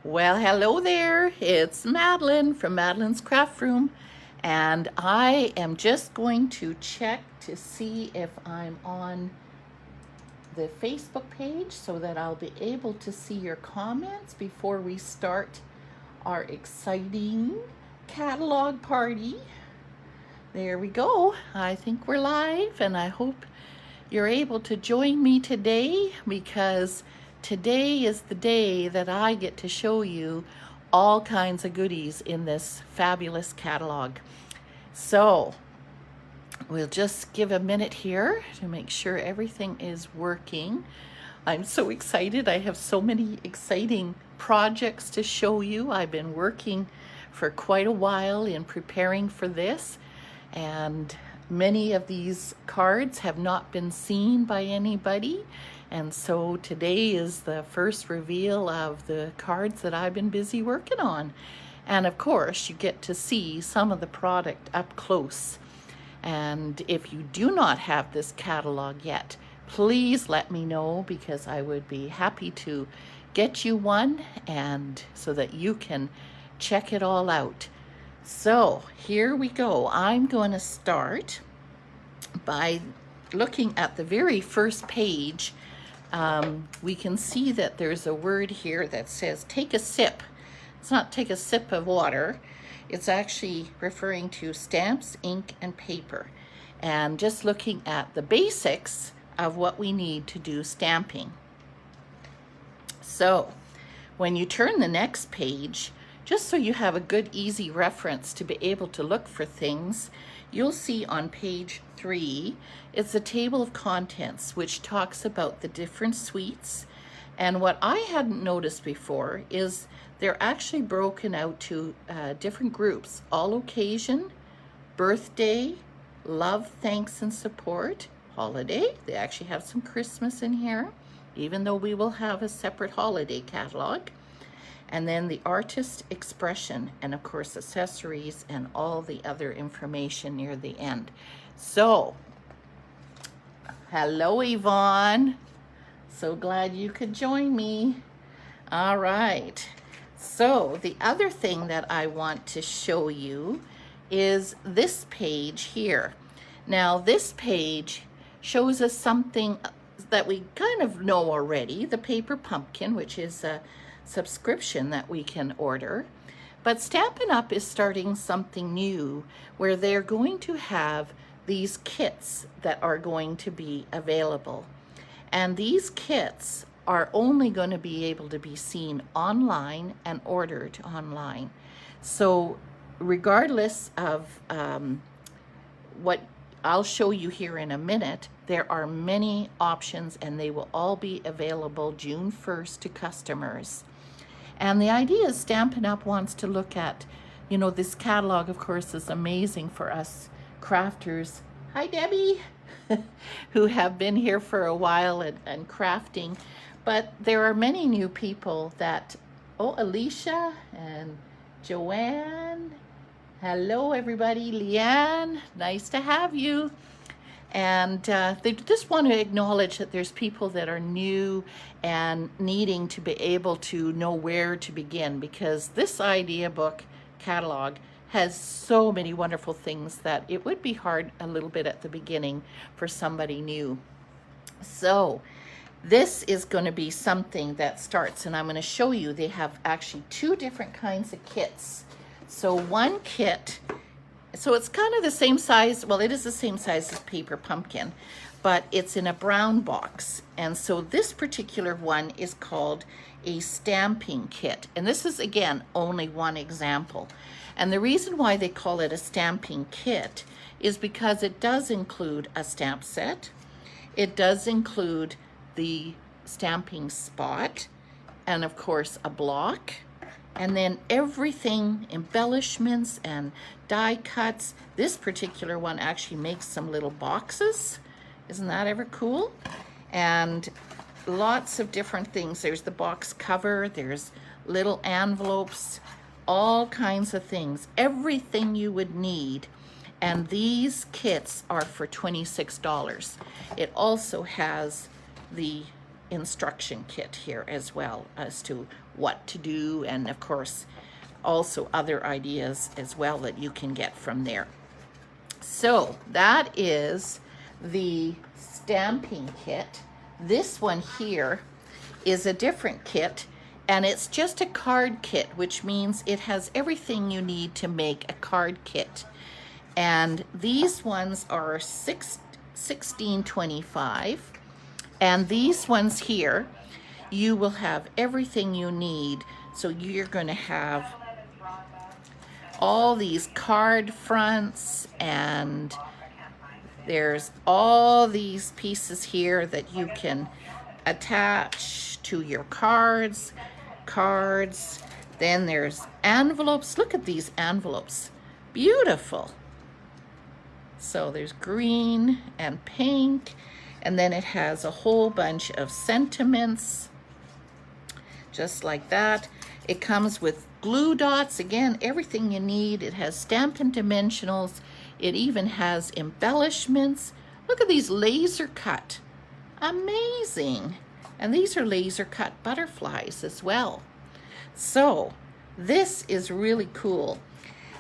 Well, hello there. It's Madeline from Madeleine's Craft Room, and I am just going to check to see if I'm on the Facebook page so that I'll be able to see your comments before we start our exciting catalog party. There we go. I think we're live, and I hope you're able to join me today because today is the day that I get to show you all kinds of goodies in this fabulous catalog. So we'll just give a minute here to make sure everything is working. I'm so excited. I have so many exciting projects to show you. I've been working for quite a while in preparing for this, and many of these cards have not been seen by anybody, and so today is the first reveal of the cards that I've been busy working on. And of course, you get to see some of the product up close. And if you do not have this catalog yet, please let me know, because I would be happy to get you one, and so that you can check it all out. So here we go. I'm going to start by looking at the very first page. We can see that there's a word here that says take a sip. It's not take a sip of water. It's actually referring to stamps, ink, and paper. And just looking at the basics of what we need to do stamping. So when you turn the next page, just so you have a good easy reference to be able to look for things, you'll see on page 3, it's a table of contents which talks about the different suites. And what I hadn't noticed before is they're actually broken out to different groups: all occasion, birthday, love, thanks, and support, holiday. They actually have some Christmas in here, even though we will have a separate holiday catalog. And then the artist expression, and of course accessories and all the other information near the end. So, hello Yvonne. So glad you could join me. All right. So the other thing that I want to show you is this page here. Now this page shows us something that we kind of know already, the paper pumpkin, which is a subscription that we can order. But Stampin' Up is starting something new where they're going to have these kits that are going to be available. And these kits are only going to be able to be seen online and ordered online. So regardless of what I'll show you here in a minute, there are many options, and they will all be available June 1st to customers. And the idea is Stampin' Up wants to look at, this catalog, of course, is amazing for us crafters. Hi, Debbie, who have been here for a while and crafting. But there are many new people that, Alicia and Joanne. Hello, everybody. Leanne, nice to have you. And they just want to acknowledge that there's people that are new and needing to be able to know where to begin, because this idea book catalog has so many wonderful things that it would be hard a little bit at the beginning for somebody new. So this is going to be something that starts, and I'm going to show you, they have actually 2 different kinds of kits. So one kit, so it's kind of the same size, well, it is the same size as paper pumpkin, but it's in a brown box. And so this particular one is called a stamping kit. And this is, again, only one example. And the reason why they call it a stamping kit is because it does include a stamp set. It does include the stamping spot, and of course a block, and then everything, embellishments and die cuts. This particular one actually makes some little boxes. Isn't that ever cool? And lots of different things. There's the box cover, there's little envelopes, all kinds of things, everything you would need. And these kits are for $26. It also has the instruction kit here as well as to what to do, and of course also other ideas as well that you can get from there. So that is the stamping kit. This one here is a different kit, and it's just a card kit, which means it has everything you need to make a card kit. And these ones are $16.25, and these ones here, you will have everything you need. So you're going to have all these card fronts, and there's all these pieces here that you can attach to your cards. Then there's envelopes. Look at these envelopes, beautiful. So there's green and pink, and then it has a whole bunch of sentiments, just like that. It comes with glue dots, again, everything you need. It has Stampin' Dimensionals. It even has embellishments. Look at these laser cut, amazing. And these are laser cut butterflies as well. So this is really cool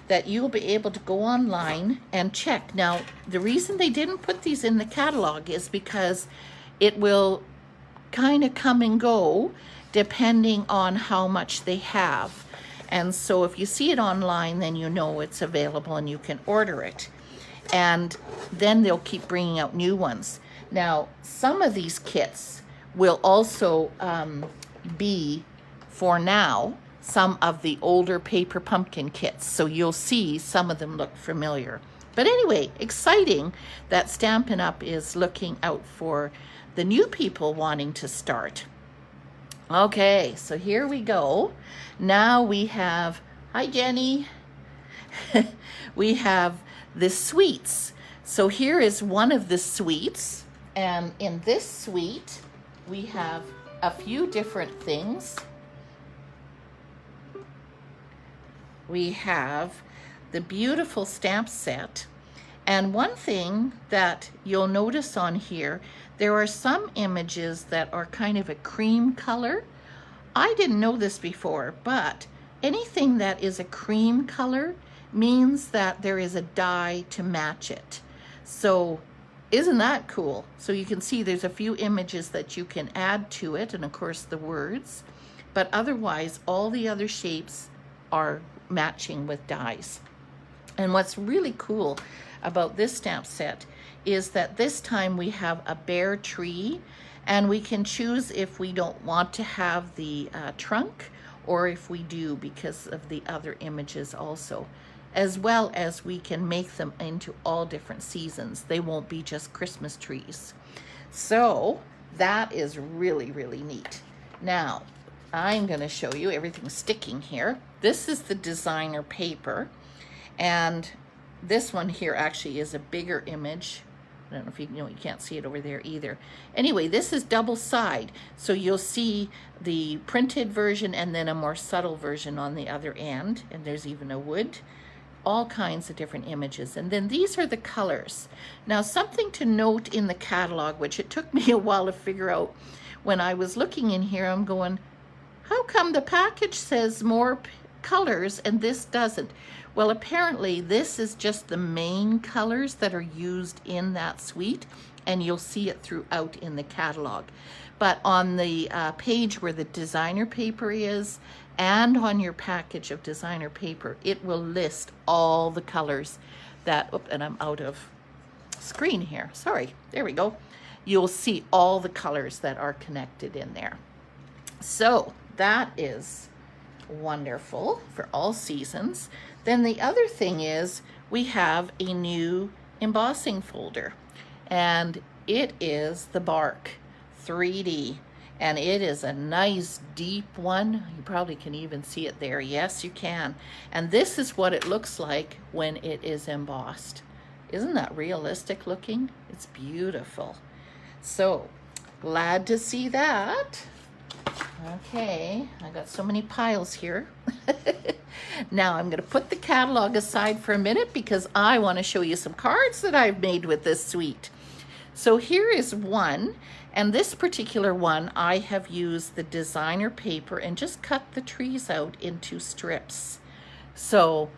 that you'll be able to go online and check. Now, the reason they didn't put these in the catalog is because it will kind of come and go depending on how much they have. And so if you see it online, then you know it's available and you can order it. And then they'll keep bringing out new ones. Now, some of these kits will also be, for now, some of the older paper pumpkin kits. So you'll see some of them look familiar. But anyway, exciting that Stampin' Up! Is looking out for the new people wanting to start. Okay, so here we go. Now we have, hi Jenny, we have the suites. So here is one of the suites, and in this suite we have a few different things. We have the beautiful stamp set, and one thing that you'll notice on here, there are some images that are kind of a cream color. I didn't know this before, but anything that is a cream color means that there is a die to match it. So isn't that cool? So you can see there's a few images that you can add to it, and of course the words, but otherwise all the other shapes are matching with dies. And what's really cool about this stamp set is that this time we have a bare tree, and we can choose if we don't want to have the trunk, or if we do, because of the other images also, as well as we can make them into all different seasons. They won't be just Christmas trees. So that is really, really neat. Now, I'm going to show you everything sticking here. This is the designer paper, and this one here actually is a bigger image. I don't know if you know, you can't see it over there either. Anyway, this is double side, so you'll see the printed version and then a more subtle version on the other end, and there's even a wood, all kinds of different images. And then these are the colors. Now, something to note in the catalog, which it took me a while to figure out. When I was looking in here, I'm going, how come the package says more colors and this doesn't? Well, apparently this is just the main colors that are used in that suite, and you'll see it throughout in the catalog. But on the page where the designer paper is, and on your package of designer paper, it will list all the colors that, and I'm out of screen here, sorry, there we go. You'll see all the colors that are connected in there. So that is wonderful for all seasons. Then the other thing is we have a new embossing folder, and it is the Bark 3D, and it is a nice deep one. You probably can even see it there. Yes, you can. And this is what it looks like when it is embossed. Isn't that realistic looking? It's beautiful. So glad to see that. Okay, I got so many piles here. Now I'm going to put the catalog aside for a minute because I want to show you some cards that I've made with this suite. So here is one, and this particular one I have used the designer paper and just cut the trees out into strips. So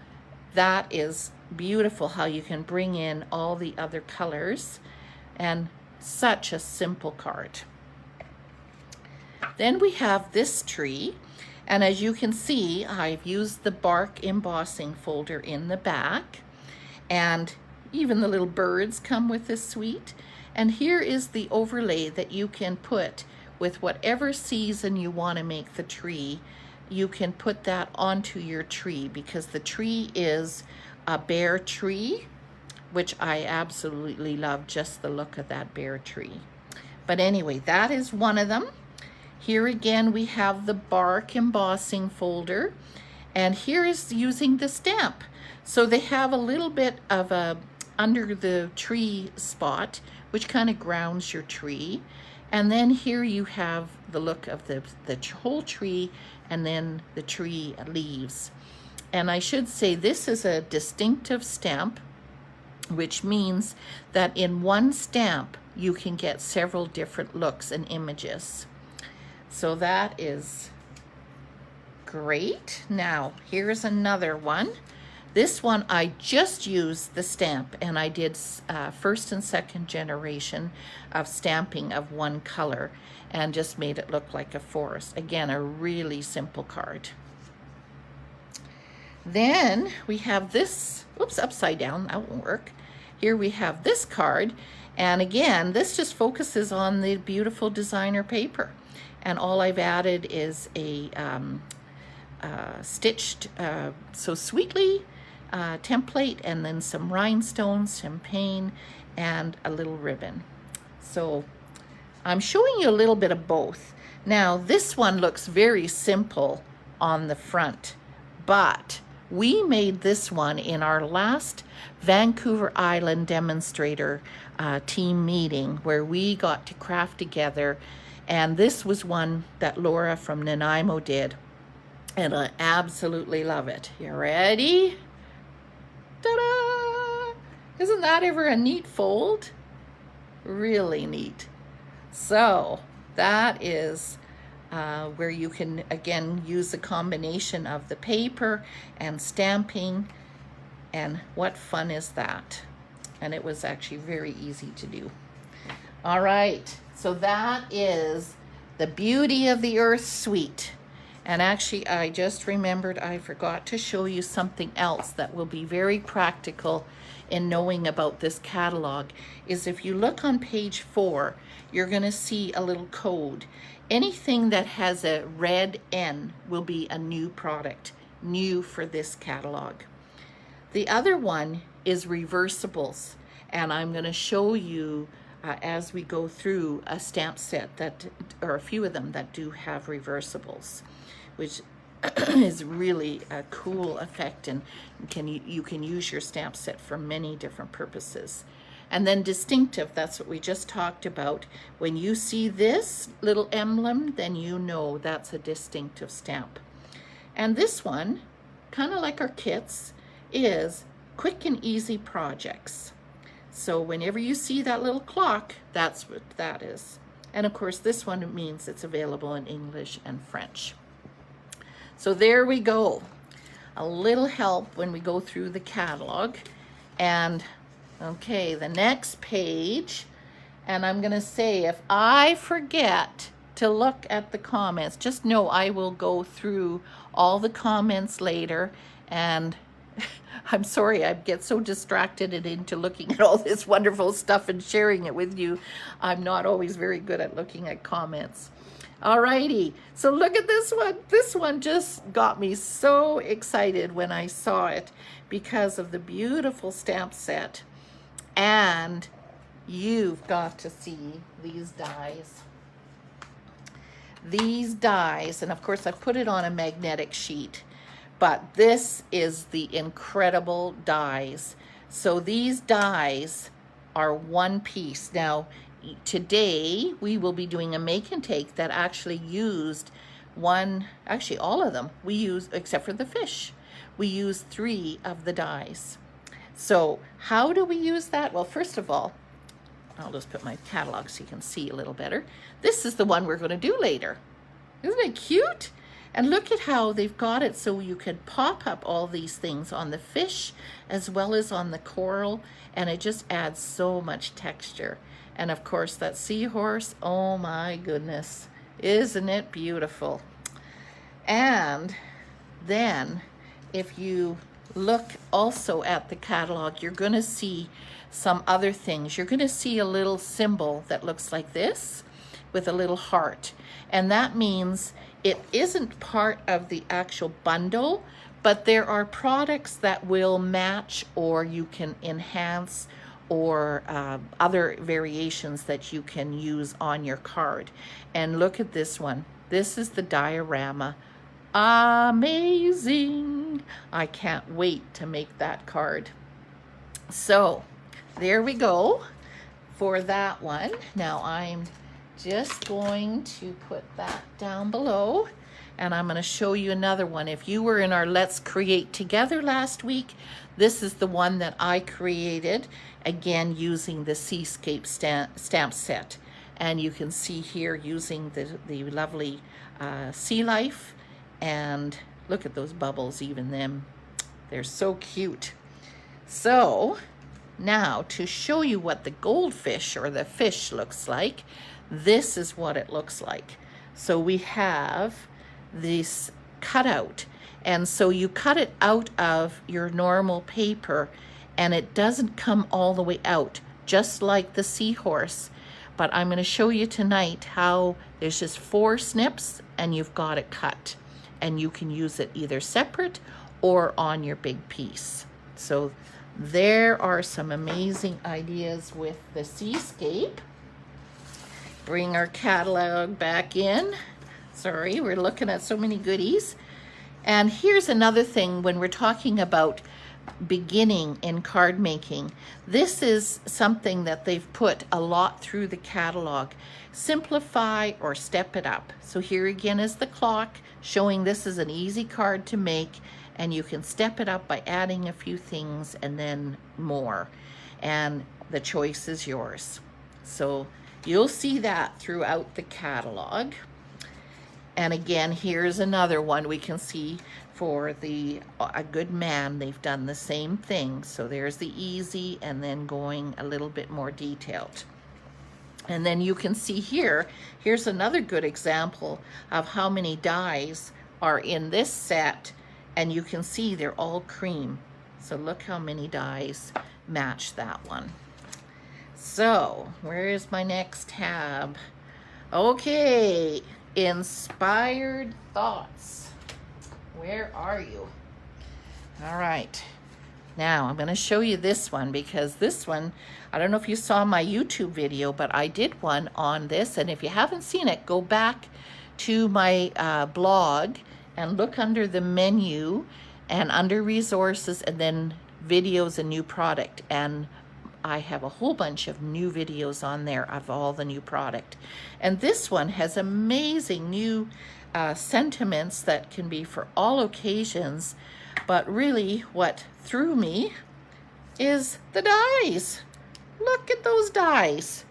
that is beautiful how you can bring in all the other colors, and such a simple card. Then we have this tree, and as you can see, I've used the bark embossing folder in the back, and even the little birds come with this suite. And here is the overlay that you can put with whatever season you want to make the tree. You can put that onto your tree, because the tree is a bare tree, which I absolutely love just the look of that bare tree. But anyway, that is one of them. Here again, we have the bark embossing folder, and here is using the stamp. So they have a little bit of a under the tree spot, which kind of grounds your tree. And then here you have the look of the whole tree, and then the tree leaves. And I should say this is a distinctive stamp, which means that in one stamp you can get several different looks and images. So that is great. Now here's another one. This one I just used the stamp, and I did first and second generation of stamping of one color and just made it look like a forest. Again, a really simple card. Then we have this, oops, upside down, that won't work. Here we have this card, and again, this just focuses on the beautiful designer paper. And all I've added is a stitched So Sweetly template, and then some rhinestones, champagne, and a little ribbon. So I'm showing you a little bit of both. Now this one looks very simple on the front, but we made this one in our last Vancouver Island demonstrator team meeting, where we got to craft together, and this was one that Laura from Nanaimo did, and I absolutely love it. You ready? Ta-da! Isn't that ever a neat fold? Really neat. So that is where you can again use the combination of the paper and stamping, and what fun is that? And it was actually very easy to do. All right, so that is the Beauty of the Earth suite. And actually, I just remembered I forgot to show you something else that will be very practical in knowing about this catalog. Is if you look on page 4, you're going to see a little code. Anything that has a red N will be a new product, new for this catalog. The other one is reversibles, and I'm going to show you as we go through a stamp set that, or a few of them that do have reversibles, which is really a cool effect, and you can use your stamp set for many different purposes. And then distinctive, that's what we just talked about. When you see this little emblem, then you know that's a distinctive stamp. And this one, kind of like our kits, is quick and easy projects. So whenever you see that little clock, that's what that is. And of course, this one means it's available in English and French. So there we go. A little help when we go through the catalog. And okay, the next page, and I'm gonna say if I forget to look at the comments, just know I will go through all the comments later, and I'm sorry I get so distracted and into looking at all this wonderful stuff and sharing it with you. I'm not always very good at looking at comments. Alrighty, so look at this one. This one just got me so excited when I saw it because of the beautiful stamp set. And you've got to see these dies. These dies, and of course I've put it on a magnetic sheet, but this is the incredible dies. So these dies are one piece. Now, today we will be doing a make and take that actually used actually all of them. We used, except for the fish, we used 3 of the dies. So how do we use that? Well, first of all, I'll just put my catalog so you can see a little better. This is the one we're going to do later. Isn't it cute? And look at how they've got it so you can pop up all these things on the fish as well as on the coral, and it just adds so much texture. And of course that seahorse, oh my goodness, isn't it beautiful? And then if you look also at the catalog, you're going to see some other things. You're going to see a little symbol that looks like this with a little heart, and that means it isn't part of the actual bundle, but there are products that will match, or you can enhance, or other variations that you can use on your card. And look at this one. This is the diorama. Amazing! I can't wait to make that card. So there we go for that one. Now I'm just going to put that down below, and I'm going to show you another one. If you were in our Let's Create Together last week, this is the one that I created, again using the Seascape stamp set. And you can see here using the lovely sea life, and look at those bubbles, even them. They're so cute. So now to show you what the goldfish or the fish looks like, this is what it looks like. So we have this cutout, and so you cut it out of your normal paper, and it doesn't come all the way out, just like the seahorse. But I'm going to show you tonight how there's just 4 snips and you've got it cut, and you can use it either separate or on your big piece. So there are some amazing ideas with the Seascape. Bring our catalog back in. Sorry, we're looking at so many goodies. And here's another thing when we're talking about beginning in card making. This is something that they've put a lot through the catalog. Simplify or step it up. So here again is the clock showing this is an easy card to make, and you can step it up by adding a few things and then more. And the choice is yours. So you'll see that throughout the catalog. And again, here's another one we can see for the A Good Man. They've done the same thing. So there's the easy, and then going a little bit more detailed. And then you can see here, here's another good example of how many dies are in this set, and you can see they're all cream. So look how many dies match that one. So where is my next tab? Okay, inspired thoughts. Where are you? All right, now I'm going to show you this one, because this one, I don't know if you saw my YouTube video, but I did one on this, and if you haven't seen it, go back to my blog and look under the menu and under resources, and then videos and new product, and I have a whole bunch of new videos on there of all the new product. And this one has amazing new sentiments that can be for all occasions, but really what threw me is the dies. Look at those dies.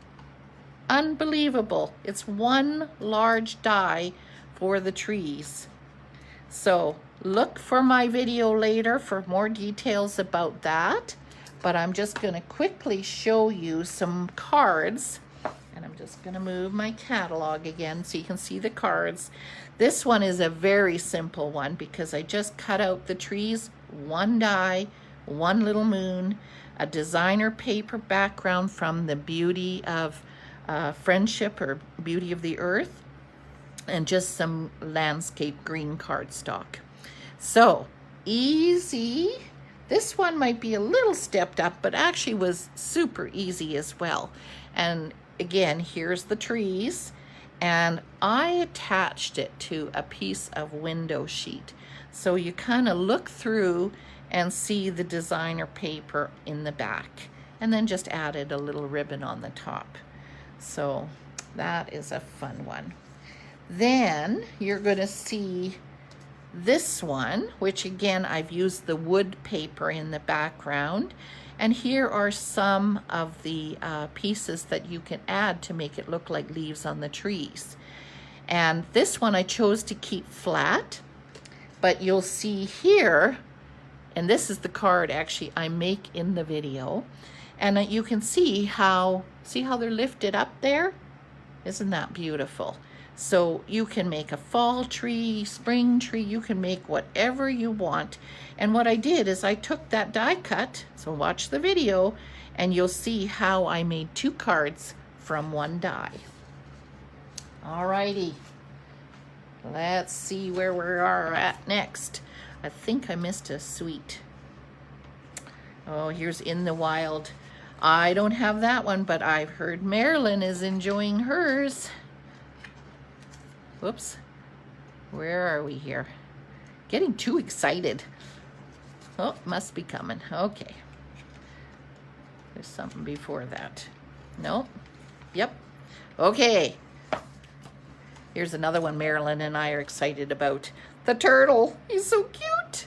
Unbelievable. It's one large die for the trees. So look for my video later for more details about that. But I'm just going to quickly show you some cards, and I'm just going to move my catalog again so you can see the cards. This one is a very simple one because I just cut out the trees, one die, one little moon, a designer paper background from the Beauty of Friendship or Beauty of the Earth, and just some landscape green cardstock. So easy. This one might be a little stepped up, but actually was super easy as well. And again, here's the trees, and I attached it to a piece of window sheet. So you kind of look through and see the designer paper in the back, and then just added a little ribbon on the top. So that is a fun one. Then you're going to see this one, which again, I've used the wood paper in the background. And here are some of the pieces that you can add to make it look like leaves on the trees. And this one I chose to keep flat, but you'll see here, and this is the card actually I make in the video, and you can see how they're lifted up there? Isn't that beautiful? So you can make a fall tree, spring tree, you can make whatever you want. And what I did is I took that die cut, so watch the video, and you'll see how I made 2 cards from one die. Alrighty, let's see where we are at next. I think I missed a sweet. Oh, here's In the Wild. I don't have that one, but I've heard Madeleine is enjoying hers. Whoops, where are we here? Getting too excited. Oh, must be coming, okay. There's something before that. Nope, yep, okay. Here's another one Madeleine and I are excited about. The turtle, he's so cute.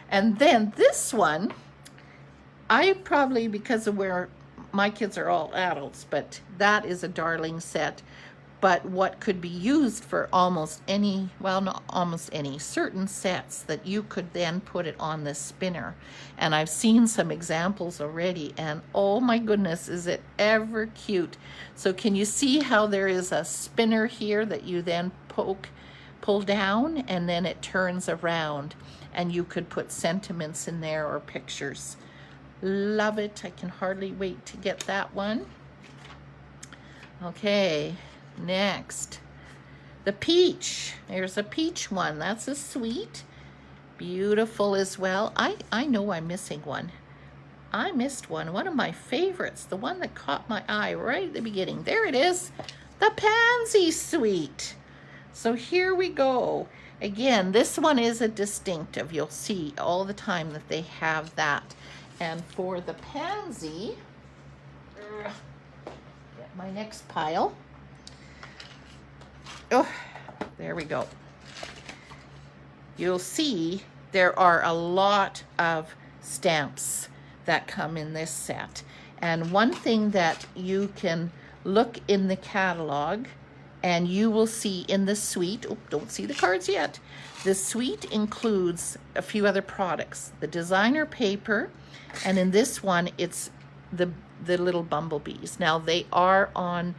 And then this one, I probably, because of where my kids are all adults, but that is a darling set. But what could be used for almost any, well, not almost any, certain sets that you could then put it on the spinner. And I've seen some examples already, and oh my goodness, is it ever cute. So can you see how there is a spinner here that you then pull down, and then it turns around, and you could put sentiments in there or pictures. Love it. I can hardly wait to get that one. Okay, next. The peach. There's a peach one. That's a sweet. Beautiful as well. I know I'm missing one. I missed one of my favorites, the one that caught my eye right at the beginning. There it is, the pansy sweet. So here we go. Again, this one is a distinctive. You'll see all the time that they have that. And for the pansy, get my next pile. Oh, there we go. You'll see there are a lot of stamps that come in this set. And one thing that you can look in the catalog, and you will see in the suite, oh, don't see the cards yet. The suite includes a few other products. The designer paper, and in this one, it's the little bumblebees. Now, they are on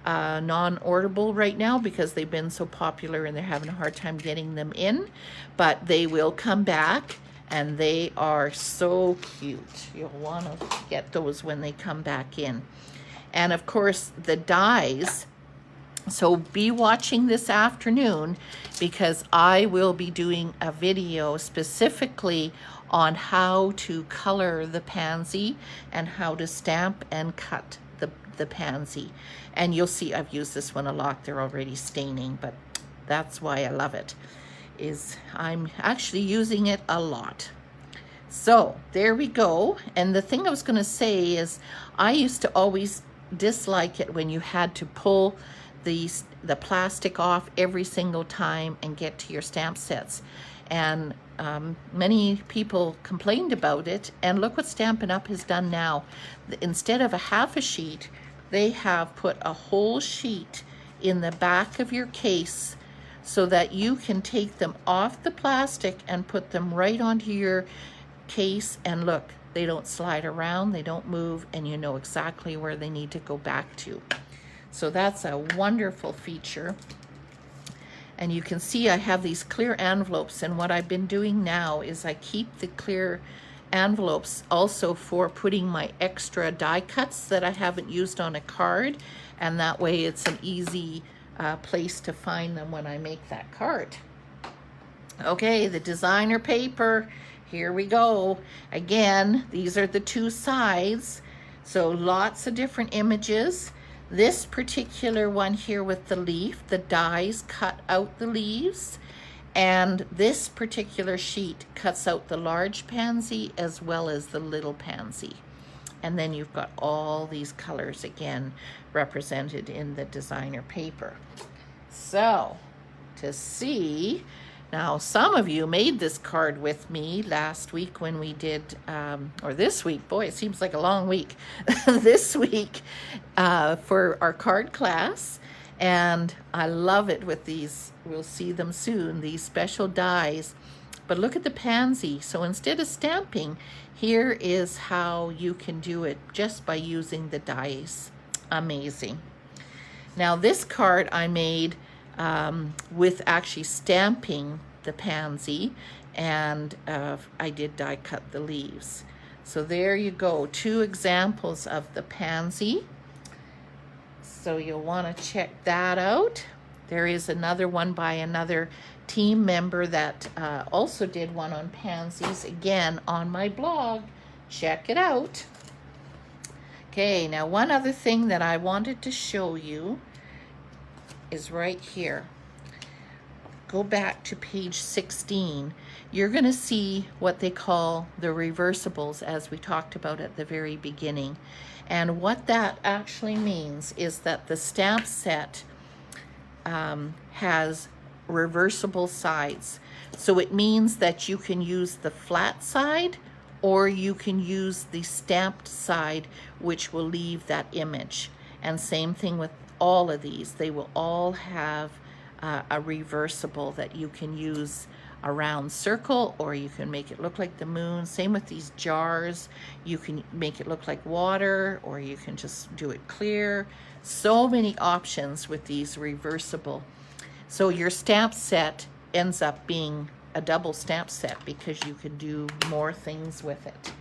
non-orderable right now because they've been so popular and they're having a hard time getting them in, but they will come back, and they are so cute. You'll want to get those when they come back in. And of course, the dies. So be watching this afternoon, because I will be doing a video specifically on how to color the pansy and how to stamp and cut the pansy. And you'll see I've used this one a lot. They're already staining, but that's why I love it, is I'm actually using it a lot. So there we go. And the thing I was going to say is I used to always dislike it when you had to pull the plastic off every single time and get to your stamp sets. And many people complained about it, and look what Stampin' Up has done now. Instead of a half a sheet, they have put a whole sheet in the back of your case so that you can take them off the plastic and put them right onto your case, and look, they don't slide around, they don't move, and you know exactly where they need to go back to. So that's a wonderful feature. And you can see I have these clear envelopes, and what I've been doing now is I keep the clear envelopes also for putting my extra die cuts that I haven't used on a card, and that way it's an easy place to find them when I make that card. Okay, the designer paper, here we go. Again, these are the 2 sides, so lots of different images. This particular one here with the leaf, the dies cut out the leaves, and this particular sheet cuts out the large pansy as well as the little pansy. And then you've got all these colors again represented in the designer paper. So to see, Now, some of you made this card with me last week when we did, or this week, boy, it seems like a long week, this week for our card class. And I love it with these, we'll see them soon, these special dies. But look at the pansy. So instead of stamping, here is how you can do it just by using the dies. Amazing. Now this card I made with actually stamping the pansy, and I did die cut the leaves. So there you go, 2 examples of the pansy. So you'll want to check that out. There is another one by another team member that also did one on pansies, again on my blog. Check it out. Okay, now one other thing that I wanted to show you is right here. Go back to page 16. You're going to see what they call the reversibles, as we talked about at the very beginning. And what that actually means is that the stamp set has reversible sides. So it means that you can use the flat side, or you can use the stamped side, which will leave that image. And same thing with all of these. They will all have a reversible that you can use a round circle, or you can make it look like the moon. Same with these jars. You can make it look like water, or you can just do it clear. So many options with these reversible. So your stamp set ends up being a double stamp set because you can do more things with it.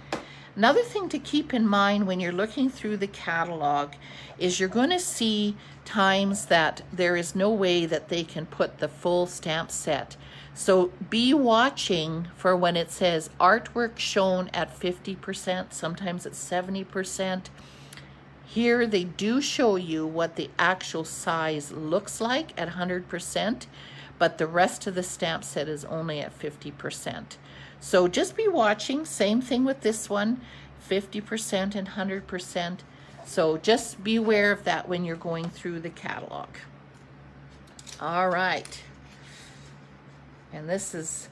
Another thing to keep in mind when you're looking through the catalog is you're going to see times that there is no way that they can put the full stamp set. So be watching for when it says artwork shown at 50%, sometimes it's 70%. Here they do show you what the actual size looks like at 100%, but the rest of the stamp set is only at 50%. So just be watching. Same thing with this one, 50% and 100%. So just be aware of that when you're going through the catalog. All right. And this is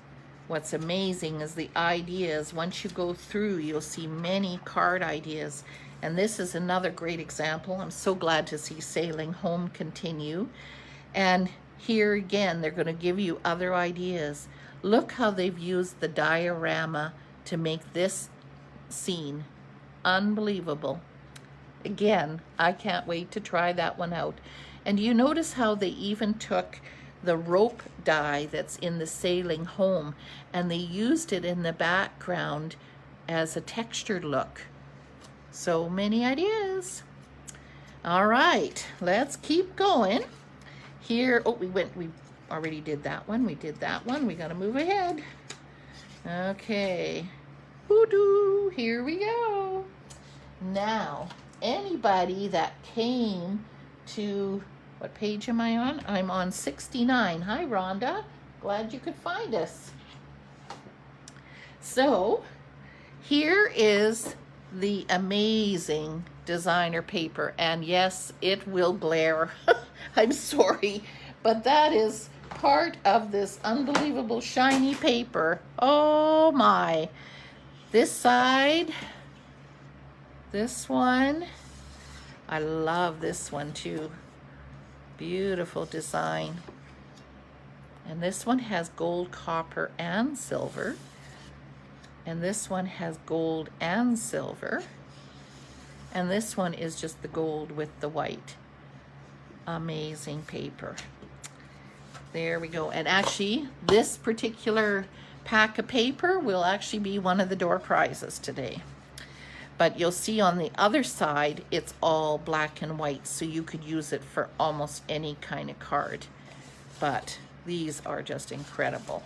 what's amazing is the ideas. Once you go through, you'll see many card ideas. And this is another great example. I'm so glad to see Sailing Home continue. And here again, they're going to give you other ideas. Look how they've used the diorama to make this scene. Unbelievable. Again, I can't wait to try that one out. And you notice how they even took the rope die that's in the Sailing Home and they used it in the background as a textured look. So many ideas. All right, let's keep going. Here, oh, we already did that one. We did that one. We got to move ahead. Okay. Hoodoo, here we go. Now, anybody that came to, what page am I on? I'm on 69. Hi, Rhonda. Glad you could find us. So, here is the amazing designer paper. And yes, it will glare. I'm sorry, but that is part of this unbelievable shiny paper. Oh my. This side, this one, I love this one too. Beautiful design. And this one has gold, copper, and silver. And this one has gold and silver. And this one is just the gold with the white. Amazing paper. There we go. And actually, this particular pack of paper will actually be one of the door prizes today. But you'll see on the other side, it's all black and white, so you could use it for almost any kind of card. But these are just incredible.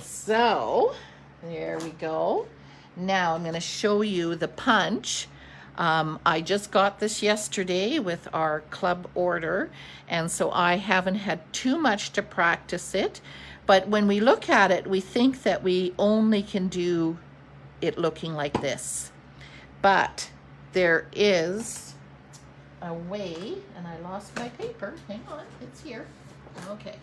So, there we go. Now I'm going to show you the punch. I just got this yesterday with our club order, and so I haven't had too much to practice it. But when we look at it, we think that we only can do it looking like this. But there is a way, and I lost my paper. Hang on, it's here. Okay.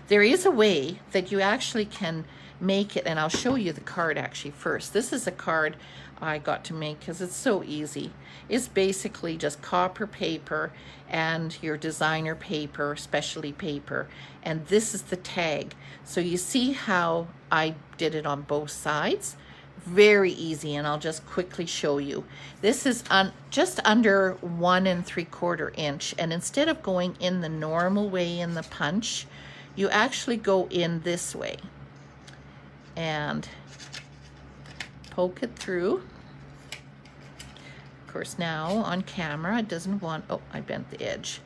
There is a way that you actually can make it, and I'll show you the card actually first. This is a card I got to make because it's so easy. It's basically just copper paper and your designer paper, specialty paper, and this is the tag. So you see how I did it on both sides? Very easy, and I'll just quickly show you. This is just under 1 3/4 inch, and instead of going in the normal way in the punch, you actually go in this way and poke it through. Of course, now on camera it doesn't want, oh, I bent the edge.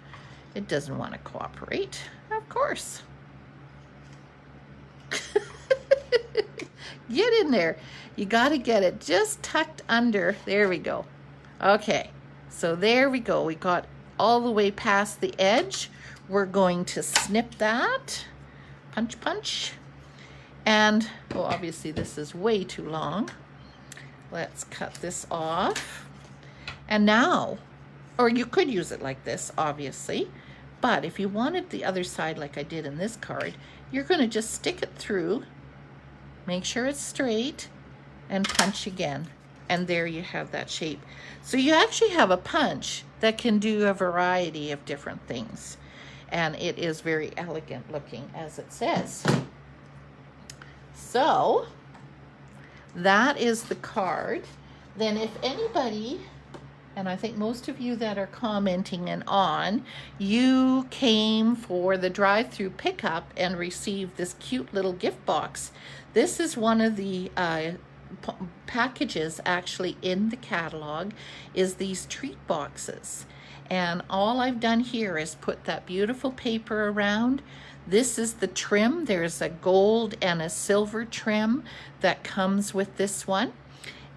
It doesn't want to cooperate, of course. Get in there. You got to get it just tucked under. There we go. Okay, so there we go. We got all the way past the edge. We're going to snip that. Punch, punch. And, well, obviously this is way too long. Let's cut this off. And now, or you could use it like this, obviously. But if you wanted the other side like I did in this card, you're going to just stick it through. Make sure it's straight and punch again. And there you have that shape. So you actually have a punch that can do a variety of different things. And it is very elegant looking, as it says. So that is the card. Then if anybody, and I think most of you that are commenting and on, you came for the drive-through pickup and received this cute little gift box. This is one of the packages actually in the catalog, is these treat boxes. And all I've done here is put that beautiful paper around. This is the trim. There's a gold and a silver trim that comes with this one.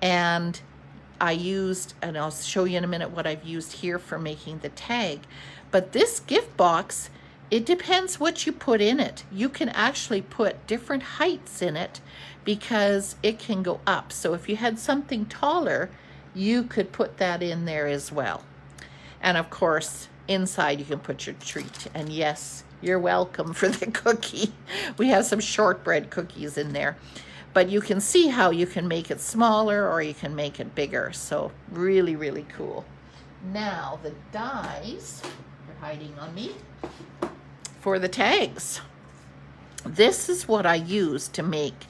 And I used, and I'll show you in a minute what I've used here for making the tag. But this gift box, it depends what you put in it. You can actually put different heights in it because it can go up. So if you had something taller, you could put that in there as well. And of course, inside you can put your treat. And yes, you're welcome for the cookie. We have some shortbread cookies in there. But you can see how you can make it smaller or you can make it bigger. So really, really cool. Now the dies, they're hiding on me, for the tags. This is what I use to make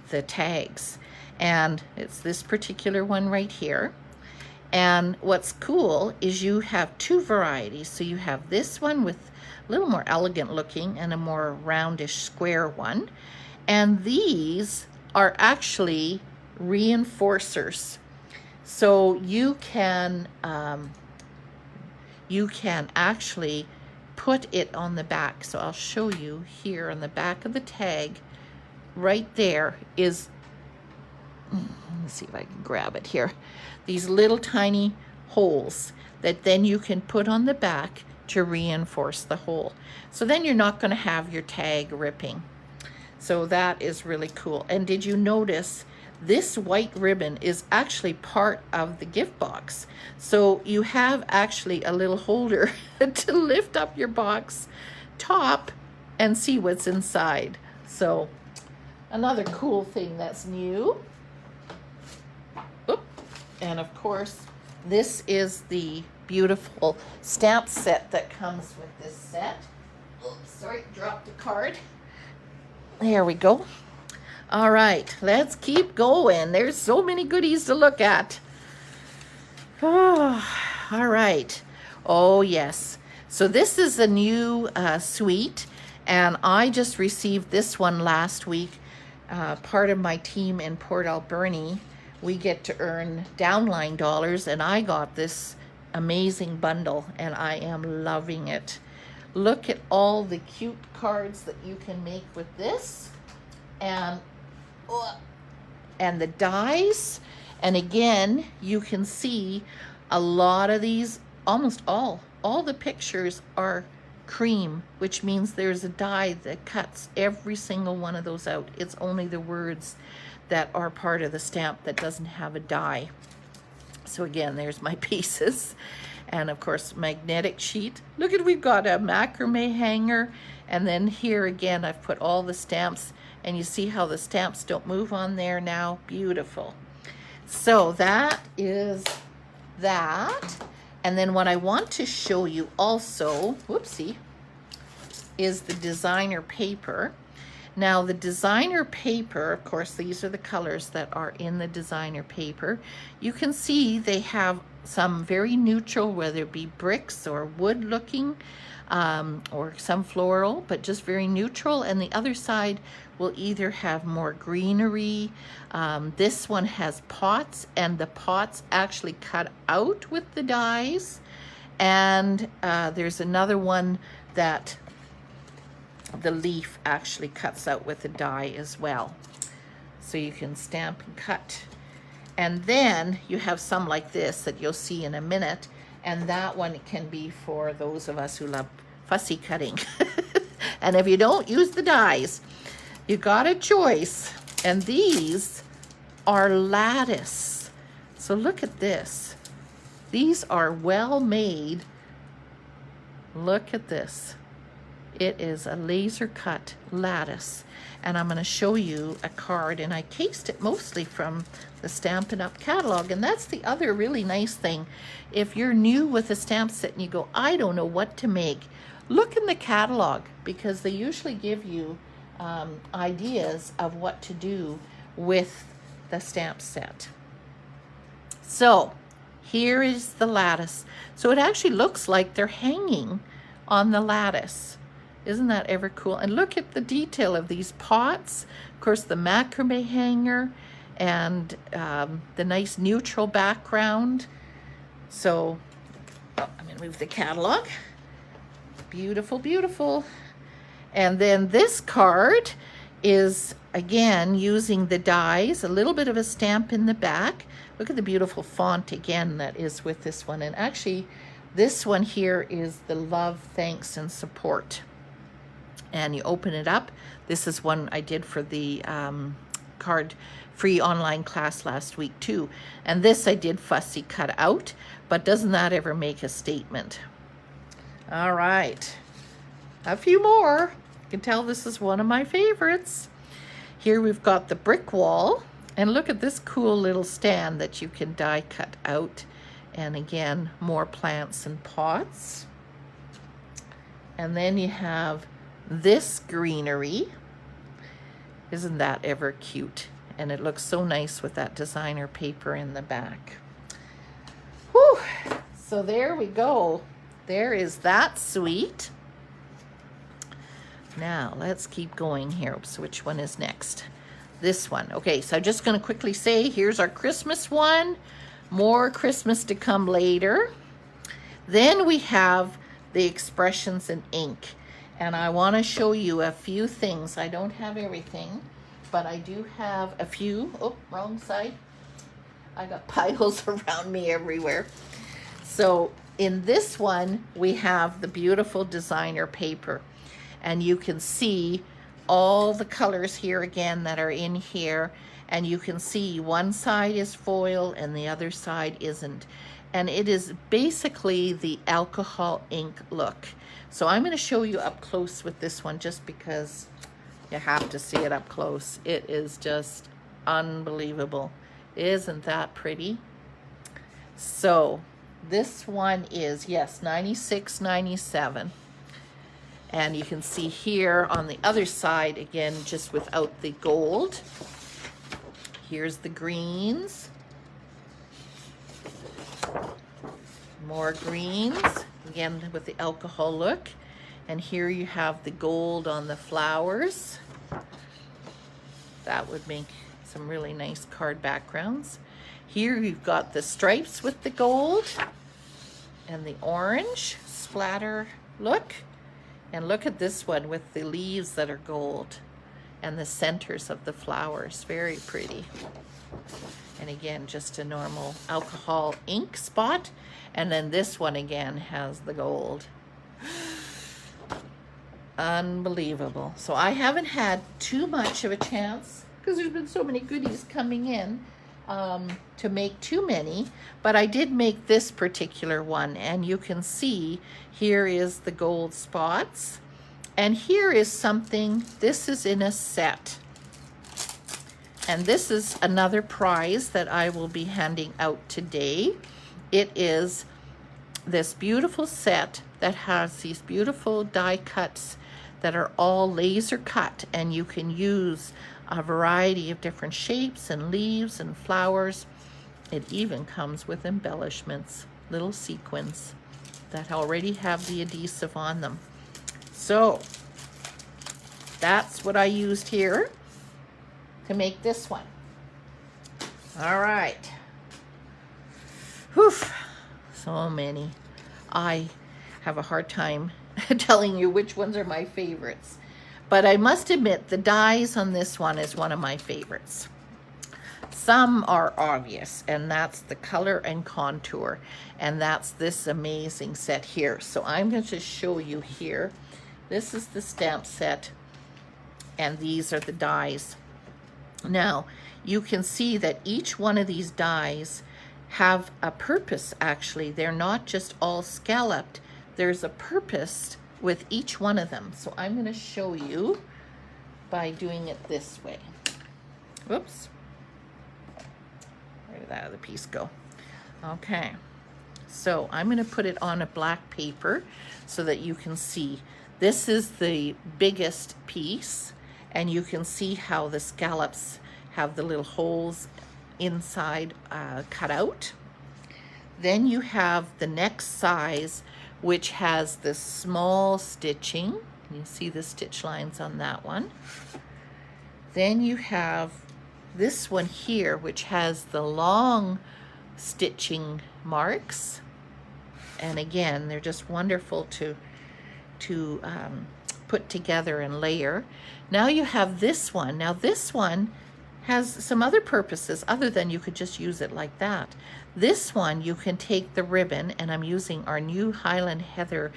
the tags. And it's this particular one right here. And what's cool is you have two varieties. So you have this one with a little more elegant looking and a more roundish square one. And these are actually reinforcers. So you can actually put it on the back. So I'll show you here on the back of the tag. Right there is, let me see if I can grab it here. These little tiny holes that then you can put on the back to reinforce the hole. So then you're not going to have your tag ripping. So that is really cool. And did you notice this white ribbon is actually part of the gift box? So you have actually a little holder to lift up your box top and see what's inside. So another cool thing that's new. Oop. And of course, this is the beautiful stamp set that comes with this set. Oops, sorry, dropped the card. There we go. All right, let's keep going. There's so many goodies to look at. Oh, all right. Oh, yes. So this is a new suite, and I just received this one last week. Part of my team in Port Alberni, we get to earn downline dollars, and I got this amazing bundle, and I am loving it. Look at all the cute cards that you can make with this, and the dies. And again, you can see a lot of these, almost all the pictures are cream, which means there's a die that cuts every single one of those out. It's only the words that are part of the stamp that doesn't have a die. So again, there's my pieces. And of course, magnetic sheet. Look at, we've got a macrame hanger And then here again, I've put all the stamps, and you see how the stamps don't move on there now? Beautiful. So that is that. And then what I want to show you also, whoopsie, is the designer paper. Now the designer paper, of course, these are the colors that are in the designer paper. You can see they have some very neutral, whether it be bricks or wood looking, or some floral, but just very neutral. And the other side will either have more greenery. This one has pots, and the pots actually cut out with the dies. And there's another one that the leaf actually cuts out with a die as well. So you can stamp and cut. And then you have some like this that you'll see in a minute. And that one can be for those of us who love fussy cutting. And if you don't use the dies, you got a choice. And these are lattice. So look at this. These are well made. Look at this. It is a laser cut lattice. And I'm going to show you a card, and I cased it mostly from the Stampin' Up catalog. And that's the other really nice thing. If you're new with a stamp set and you go, I don't know what to make, look in the catalog, because they usually give you ideas of what to do with the stamp set. So here is the lattice. So it actually looks like they're hanging on the lattice. Isn't that ever cool? And look at the detail of these pots. Of course, the macrame hanger and the nice neutral background. So I'm going to move the catalog. Beautiful, beautiful. And then this card is, again, using the dies, a little bit of a stamp in the back. Look at the beautiful font again that is with this one. And actually, this one here is the love, thanks, and support. And you open it up. This is one I did for the card free online class last week too. And this I did fussy cut out, but doesn't that ever make a statement? All right, a few more. You can tell this is one of my favorites. Here we've got the brick wall, and look at this cool little stand that you can die cut out. And again, more plants and pots. And then you have this greenery. Isn't that ever cute? And it looks so nice with that designer paper in the back. Whew. So there we go. There is that suite. Now let's keep going here. Oops, which one is next? This one. Okay, so I'm just going to quickly say, here's our Christmas one. More Christmas to come later. Then we have the expressions in ink. And I want to show you a few things. I don't have everything, but I do have a few. Oh, wrong side. I got piles around me everywhere. So in this one, we have the beautiful designer paper. And you can see all the colors here again that are in here. And you can see one side is foil and the other side isn't. And it is basically the alcohol ink look. So I'm going to show you up close with this one just because you have to see it up close. It is just unbelievable. Isn't that pretty? So this one is, yes, $96.97. And you can see here on the other side, again, just without the gold. Here's the greens. More greens, again with the alcohol look. And here you have the gold on the flowers. That would make some really nice card backgrounds. Here you've got the stripes with the gold and the orange splatter look. And look at this one with the leaves that are gold and the centers of the flowers. Very pretty. And again, just a normal alcohol ink spot. And then this one again has the gold. Unbelievable. So I haven't had too much of a chance because there's been so many goodies coming in to make too many. But I did make this particular one. And you can see here is the gold spots. And here is something, this is in a set. And this is another prize that I will be handing out today. It is this beautiful set that has these beautiful die cuts that are all laser cut, and you can use a variety of different shapes and leaves and flowers. It even comes with embellishments, little sequins that already have the adhesive on them. So that's what I used here to make this one. All right. Whew, so many. I have a hard time telling you which ones are my favorites, but I must admit the dies on this one is one of my favorites. Some are obvious, and that's the color and contour, and that's this amazing set here. So I'm going to show you here. This is the stamp set, and these are the dies. Now, you can see that each one of these dies have a purpose, actually. They're not just all scalloped. There's a purpose with each one of them. So I'm going to show you by doing it this way. Whoops. Where did that other piece go? Okay. So I'm going to put it on a black paper so that you can see. This is the biggest piece, and you can see how the scallops have the little holes inside cut out. Then you have the next size, which has the small stitching. You see the stitch lines on that one. Then you have this one here, which has the long stitching marks. And again, they're just wonderful to put together and layer. Now you have this one. Now this one has some other purposes other than you could just use it like that. This one, you can take the ribbon, and I'm using our new Highland Heather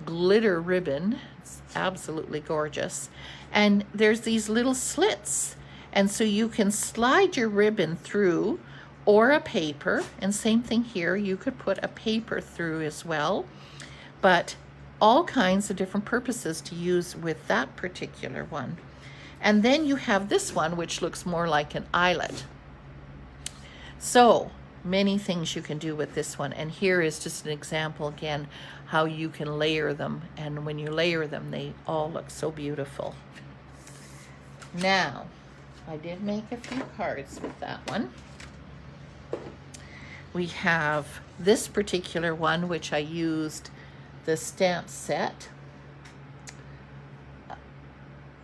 glitter ribbon. It's absolutely gorgeous. And there's these little slits. And so you can slide your ribbon through, or a paper, and same thing here, you could put a paper through as well. But all kinds of different purposes to use with that particular one. And then you have this one, which looks more like an eyelet. So many things you can do with this one. And here is just an example again, how you can layer them. And when you layer them, they all look so beautiful. Now, I did make a few cards with that one. We have this particular one, which I used the stamp set.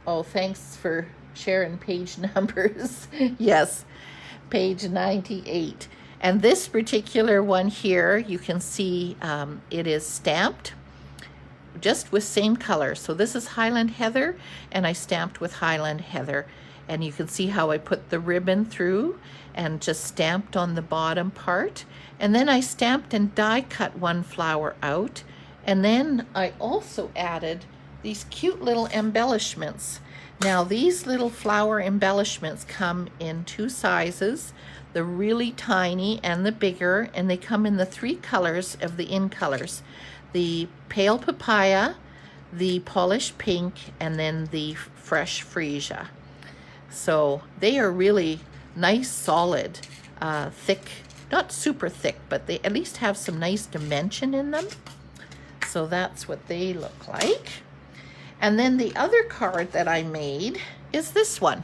Oh, thanks for sharing page numbers. Yes, page 98. And this particular one here, you can see it is stamped just with same color. So this is Highland Heather, and I stamped with Highland Heather. And you can see how I put the ribbon through and just stamped on the bottom part. And then I stamped and die cut one flower out. And then I also added these cute little embellishments. Now these little flower embellishments come in two sizes, the really tiny and the bigger, and they come in the three colors of the in colors. The pale papaya, the polished pink, and then the fresh freesia. So they are really nice, solid, thick, not super thick, but they at least have some nice dimension in them. So that's what they look like. And then the other card that I made is this one.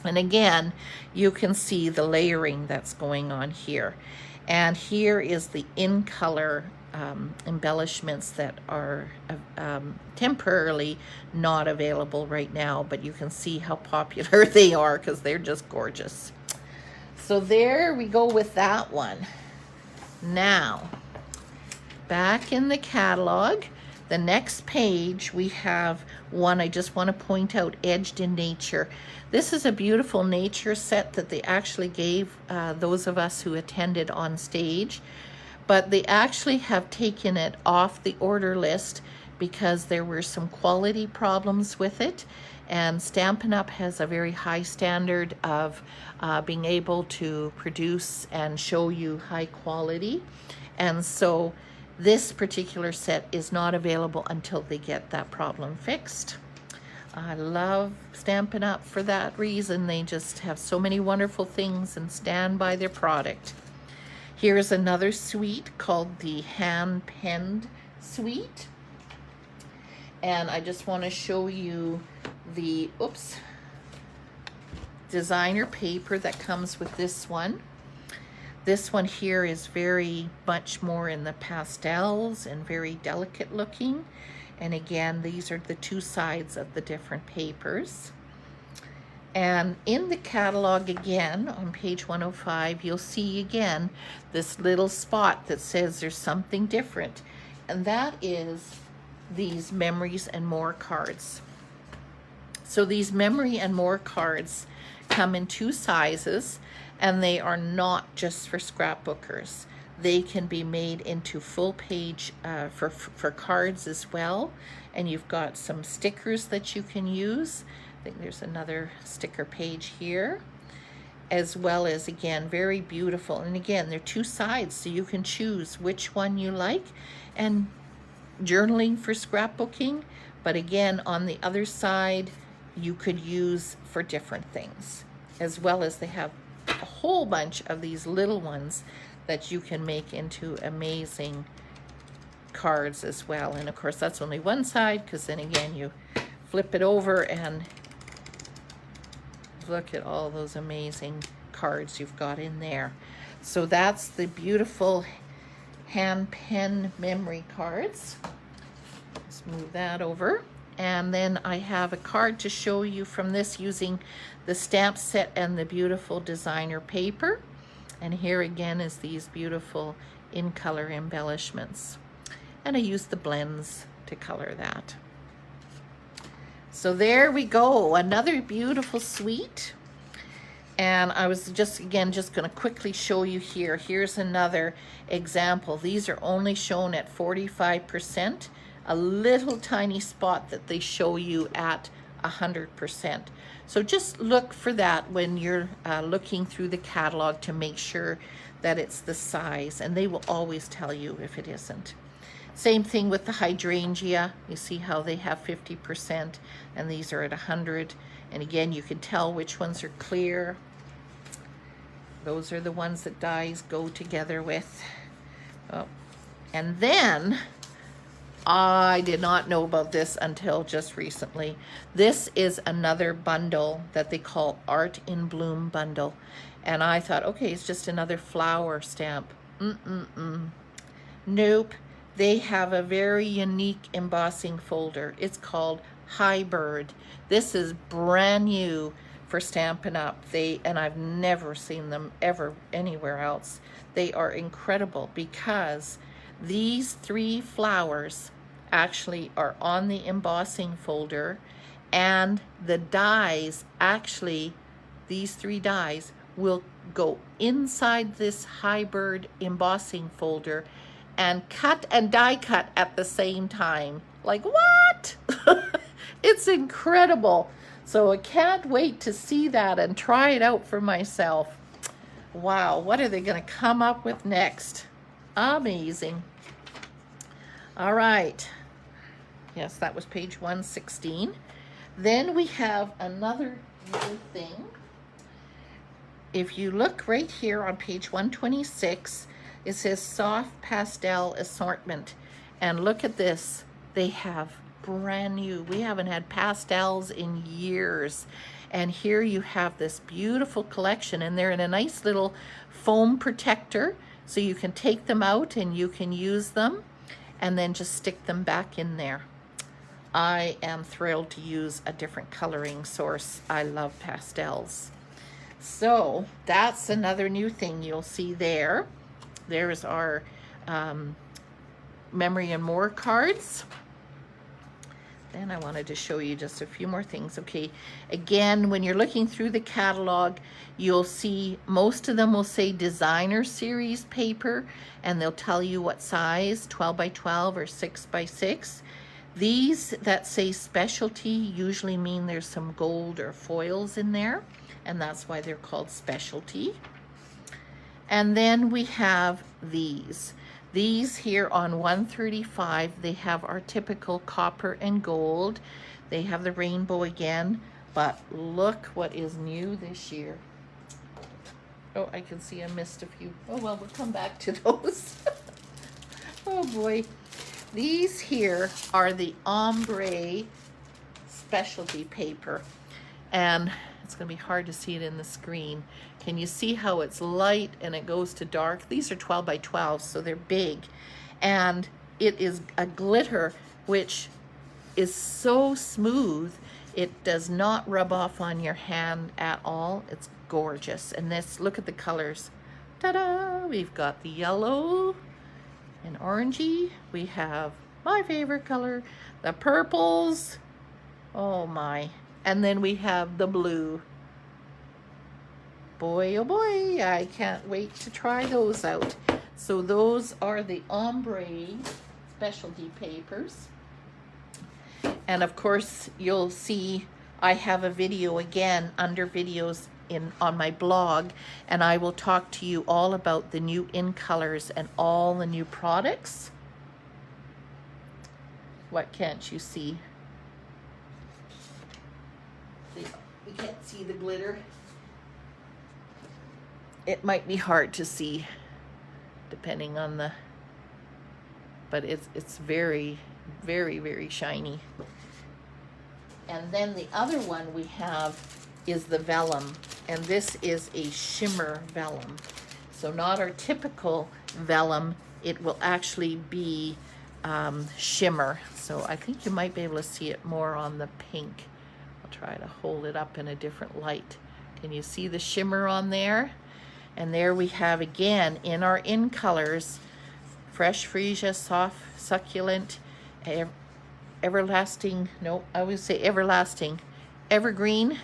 And again, you can see the layering that's going on here. And here is the in color embellishments that are temporarily not available right now, but you can see how popular they are because they're just gorgeous. So there we go with that one. Now, back in the catalog, the next page, we have one I just want to point out, Edged in Nature. This is a beautiful nature set that they actually gave those of us who attended on stage, but they actually have taken it off the order list because there were some quality problems with it. And Stampin' Up! Has a very high standard of being able to produce and show you high quality. And so This particular set is not available until they get that problem fixed. I love Stampin' Up! For that reason. They just have so many wonderful things and stand by their product. Here's another suite called the Hand Penned Suite. And I just want to show you the, designer paper that comes with this one. This one here is very much more in the pastels and very delicate looking. And again, these are the two sides of the different papers. And in the catalog again, on page 105, you'll see again this little spot that says there's something different. And that is these Memories and More cards. So these Memory and More cards come in two sizes, and they are not just for scrapbookers. They can be made into full page for cards as well. And you've got some stickers that you can use. I think there's another sticker page here, as well as, again, very beautiful. And again, they're two sides, so you can choose which one you like. And journaling for scrapbooking, but again, on the other side, you could use for different things, as well as they have a whole bunch of these little ones that you can make into amazing cards as well. And of course, that's only one side, because then again, you flip it over and look at all those amazing cards you've got in there. So that's the beautiful hand pen memory cards. Let's move that over. And then I have a card to show you from this using the stamp set and the beautiful designer paper. And here again is these beautiful in color embellishments. And I used the blends to color that. So there we go, another beautiful suite. And I was just going to quickly show you here. Here's another example. These are only shown at 45%, a little tiny spot that they show you at 100%. So just look for that when you're looking through the catalog to make sure that it's the size, and they will always tell you if it isn't. Same thing with the hydrangea. You see how they have 50% and these are at 100. And again, you can tell which ones are clear. Those are the ones that dies go together with. Oh. And then, I did not know about this until just recently. This is another bundle that they call Art in Bloom bundle. And I thought, okay, it's just another flower stamp. Nope. They have a very unique embossing folder. It's called High Bird. This is brand new for Stampin' Up. And I've never seen them ever anywhere else. They are incredible because these three flowers actually are on the embossing folder, and the dies, actually, these three dies will go inside this High Bird embossing folder and cut and die cut at the same time. Like, what? It's incredible. So I can't wait to see that and try it out for myself. Wow, what are they going to come up with next? Amazing. All right. Yes, that was page 116. Then we have another new thing. If you look right here on page 126, it says Soft Pastel Assortment. And look at this. They have brand new. We haven't had pastels in years. And here you have this beautiful collection, and they're in a nice little foam protector, so you can take them out and you can use them and then just stick them back in there. I am thrilled to use a different coloring source. I love pastels. So that's another new thing you'll see there. There's our Memory and More cards. Then I wanted to show you just a few more things. Okay, again, when you're looking through the catalog, you'll see most of them will say designer series paper, and they'll tell you what size, 12 by 12 or 6 by 6. These that say specialty usually mean there's some gold or foils in there, and that's why they're called specialty. And then we have these. These here on 135, they have our typical copper and gold. They have the rainbow again, but look what is new this year. Oh, I can see I missed a few. Oh, well, we'll come back to those. Oh boy. These here are the ombre specialty paper, and it's going to be hard to see it in the screen. Can you see how it's light and it goes to dark? These are 12 by 12, so they're big, and it is a glitter which is so smooth. It does not rub off on your hand at all. It's gorgeous. And this, look at the colors. Ta-da! We've got the yellow and orangey. We have my favorite color, the purples. Oh my. And then we have the blue. Boy, oh boy, I can't wait to try those out. So those are the ombre specialty papers. And of course, you'll see I have a video again under videos on my blog, and I will talk to you all about the new in colors and all the new products. What can't you see? We can't see the glitter. It might be hard to see depending on the, but it's very, very, very shiny. And then the other one we have is the vellum, and this is a shimmer vellum. So not our typical vellum, it will actually be shimmer. So I think you might be able to see it more on the pink. I'll try to hold it up in a different light. Can you see the shimmer on there? And there we have again in our in colors, fresh freesia, soft, succulent, everlasting, no, I would say everlasting, evergreen,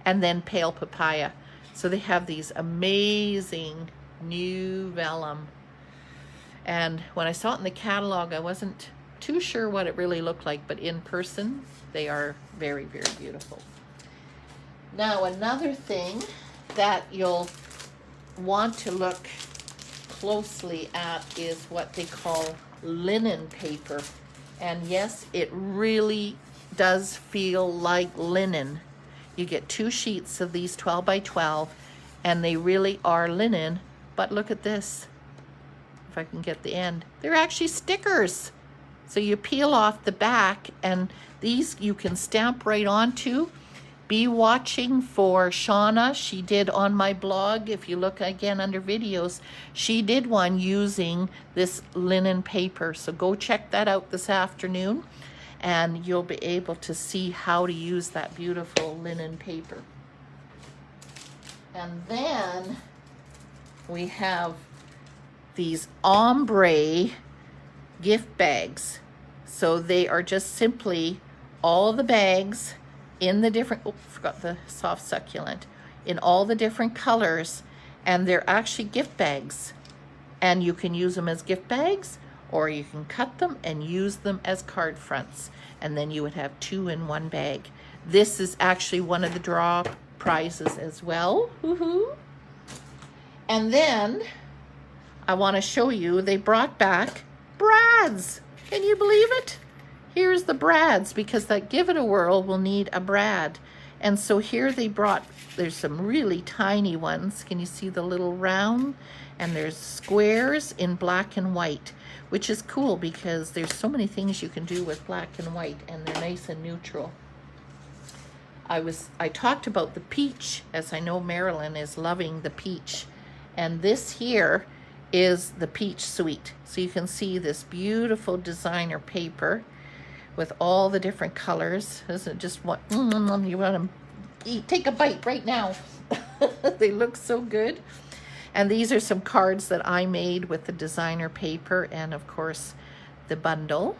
and then pale papaya. So they have these amazing new vellum. And when I saw it in the catalog, I wasn't too sure what it really looked like, but in person, they are very, very beautiful. Now, another thing that you'll want to look closely at is what they call linen paper. And yes, it really does feel like linen. You get 2 sheets of these 12 by 12, and they really are linen. But look at this. If I can get the end. They're actually stickers. So you peel off the back, and these you can stamp right onto. Be watching for Shauna. She did on my blog, if you look again under videos, she did one using this linen paper. So go check that out this afternoon, and you'll be able to see how to use that beautiful linen paper. And then we have these ombre gift bags. So they are just simply all the bags in the different, oh, forgot the soft succulent, in all the different colors, and they're actually gift bags. And you can use them as gift bags, or you can cut them and use them as card fronts, and then you would have 2 in 1 bag. This is actually one of the draw prizes as well. Woohoo! And then I want to show you, they brought back brads. Can you believe it? Here's the brads, because that Give It a Whirl will need a brad. And so here they brought, there's some really tiny ones. Can you see the little round? And there's squares in black and white, which is cool because there's so many things you can do with black and white, and they're nice and neutral. I talked about the peach, as I know Marilyn is loving the peach. And this here is the peach suite. So you can see this beautiful designer paper with all the different colors. Isn't it just what you want to eat? Take a bite right now. They look so good. And these are some cards that I made with the designer paper, and of course the bundle.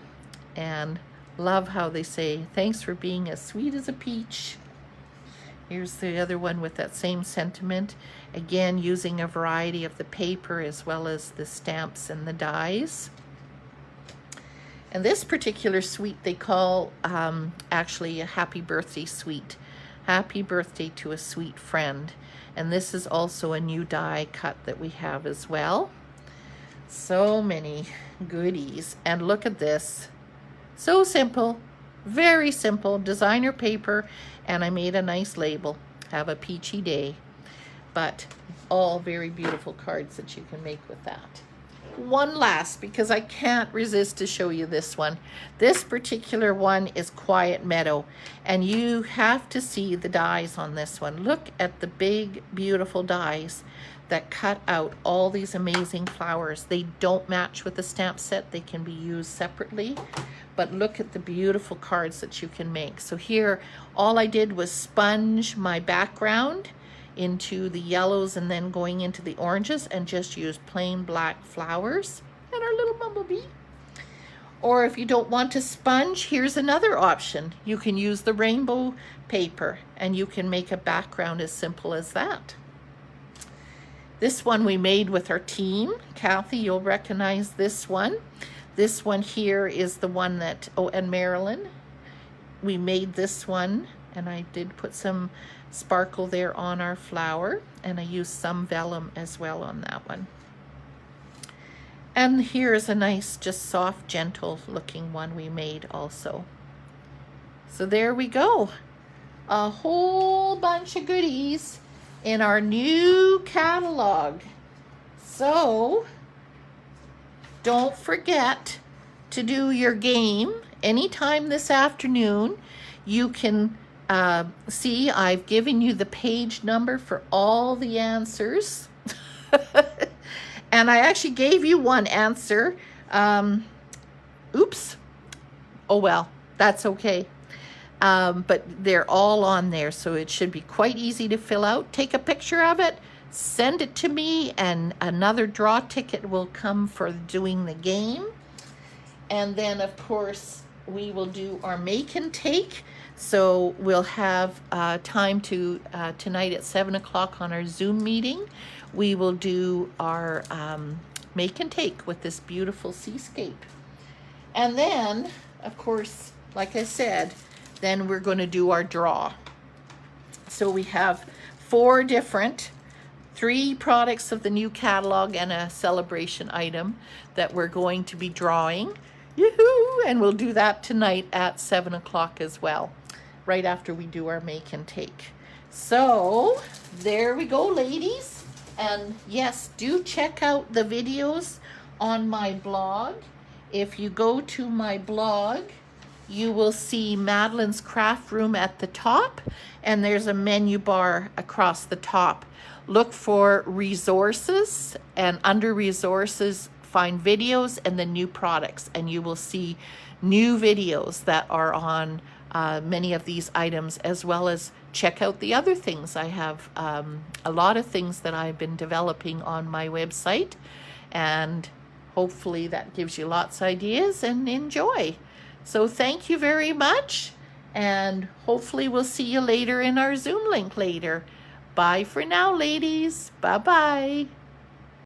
And love how they say, thanks for being as sweet as a peach. Here's the other one with that same sentiment. Again, using a variety of the paper as well as the stamps and the dies. And this particular suite they call actually a happy birthday suite. Happy birthday to a sweet friend. And this is also a new die cut that we have as well. So many goodies. And look at this. So simple, very simple, designer paper, and I made a nice label. Have a peachy day. But all very beautiful cards that you can make with that. One last, because I can't resist to show you this one. This particular one is Quiet Meadow, and you have to see the dies on this one. Look at the big, beautiful dies that cut out all these amazing flowers. They don't match with the stamp set. They can be used separately, but look at the beautiful cards that you can make. So here, all I did was sponge my background into the yellows and then going into the oranges and just use plain black flowers and our little bumblebee. Or if you don't want to sponge, here's another option. You can use the rainbow paper and you can make a background as simple as that. This one we made with our team. Kathy, you'll recognize this one. This one here is the one that, oh, and Madeleine. We made this one, and I did put some sparkle there on our flower, and I used some vellum as well on that one. And here's a nice, just soft, gentle looking one we made also. So there we go. A whole bunch of goodies in our new catalog. So don't forget to do your game anytime this afternoon. You can see I've given you the page number for all the answers. And I actually gave you one answer. Oops. Oh well, that's okay. But they're all on there, so it should be quite easy to fill out. Take a picture of it, send it to me, and another draw ticket will come for doing the game. And then, of course, we will do our make and take. So we'll have time to, tonight at 7 o'clock on our Zoom meeting, we will do our make and take with this beautiful seascape. And then, of course, like I said, then we're going to do our draw. So we have 3 products of the new catalog and a celebration item that we're going to be drawing. Yoo-hoo! And we'll do that tonight at 7 o'clock as well, right after we do our make and take. So there we go, ladies. And yes, do check out the videos on my blog. If you go to my blog, you will see Madeleine's Craft Room at the top, and there's a menu bar across the top. Look for resources, and under resources, find videos and then new products, and you will see new videos that are on many of these items, as well as check out the other things. I have a lot of things that I've been developing on my website, and hopefully that gives you lots of ideas, and enjoy. So thank you very much, and hopefully we'll see you later in our Zoom link later. Bye for now, ladies. Bye-bye.